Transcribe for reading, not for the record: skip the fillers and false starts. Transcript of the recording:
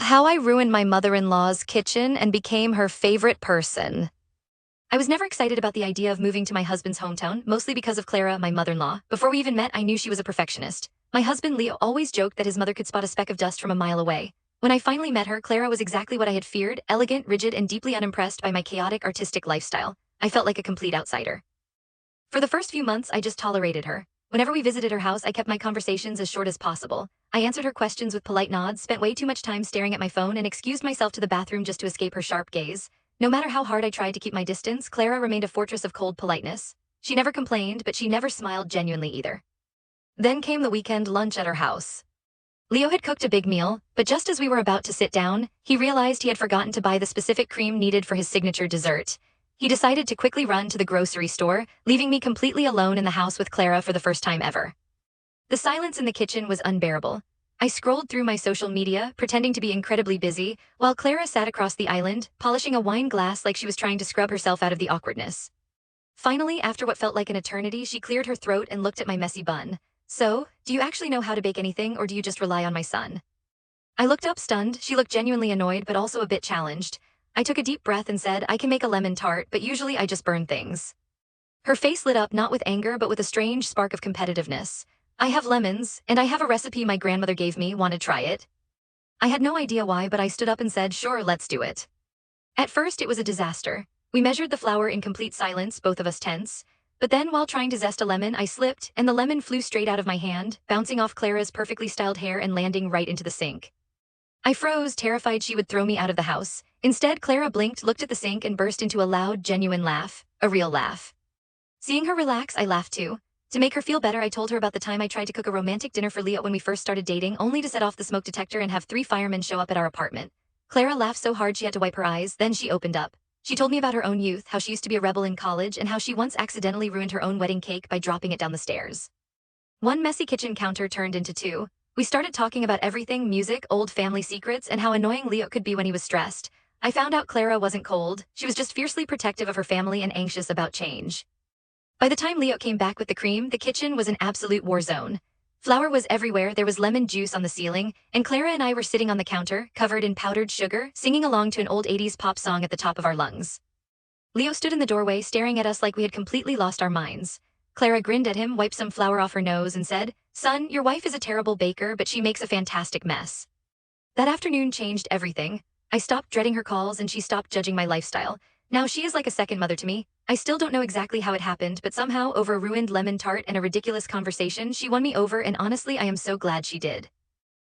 How I ruined my mother-in-law's kitchen and became her favorite person. I was never excited about the idea of moving to my husband's hometown, mostly because of Clara, my mother-in-law. Before we even met, I knew she was a perfectionist. My husband, Leo, always joked that his mother could spot a speck of dust from a mile away. When I finally met her, Clara was exactly what I had feared: elegant, rigid, and deeply unimpressed by my chaotic artistic lifestyle. I felt like a complete outsider. For the first few months, I just tolerated her. Whenever we visited her house, I kept my conversations as short as possible. I answered her questions with polite nods, spent way too much time staring at my phone, and excused myself to the bathroom just to escape her sharp gaze. No matter how hard I tried to keep my distance, Clara remained a fortress of cold politeness. She never complained, but she never smiled genuinely either. Then came the weekend lunch at her house. Leo had cooked a big meal, but just as we were about to sit down, he realized he had forgotten to buy the specific cream needed for his signature dessert. He decided to quickly run to the grocery store, leaving me completely alone in the house with Clara for the first time ever. The silence in the kitchen was unbearable. I scrolled through my social media, pretending to be incredibly busy, while Clara sat across the island, polishing a wine glass like she was trying to scrub herself out of the awkwardness. Finally, after what felt like an eternity, she cleared her throat and looked at my messy bun. "So, do you actually know how to bake anything, or do you just rely on my son?" I looked up stunned. She looked genuinely annoyed, but also a bit challenged. I took a deep breath and said, "I can make a lemon tart, but usually I just burn things." Her face lit up, not with anger but with a strange spark of competitiveness. "I have lemons, and I have a recipe my grandmother gave me. Want to try it?" I had no idea why, but I stood up and said, "Sure, let's do it." At first, it was a disaster. We measured the flour in complete silence, both of us tense. But then, while trying to zest a lemon, I slipped, and the lemon flew straight out of my hand, bouncing off Clara's perfectly styled hair and landing right into the sink. I froze, terrified she would throw me out of the house. Instead, Clara blinked, looked at the sink, and burst into a loud, genuine laugh. A real laugh. Seeing her relax, I laughed too. To make her feel better, I told her about the time I tried to cook a romantic dinner for Leo when we first started dating, only to set off the smoke detector and have 3 firemen show up at our apartment. Clara laughed so hard she had to wipe her eyes, then she opened up. She told me about her own youth, how she used to be a rebel in college, and how she once accidentally ruined her own wedding cake by dropping it down the stairs. One messy kitchen counter turned into 2. We started talking about everything: music, old family secrets, and how annoying Leo could be when he was stressed. I found out Clara wasn't cold. She was just fiercely protective of her family and anxious about change. By the time Leo came back with the cream, the kitchen was an absolute war zone. Flour was everywhere, there was lemon juice on the ceiling, and Clara and I were sitting on the counter, covered in powdered sugar, singing along to an old 80s pop song at the top of our lungs. Leo stood in the doorway, staring at us like we had completely lost our minds. Clara grinned at him, wiped some flour off her nose, and said, "Son, your wife is a terrible baker, but she makes a fantastic mess." That afternoon changed everything. I stopped dreading her calls, and she stopped judging my lifestyle. Now she is like a second mother to me. I still don't know exactly how it happened, but somehow, over a ruined lemon tart and a ridiculous conversation, she won me over, and honestly, I am so glad she did.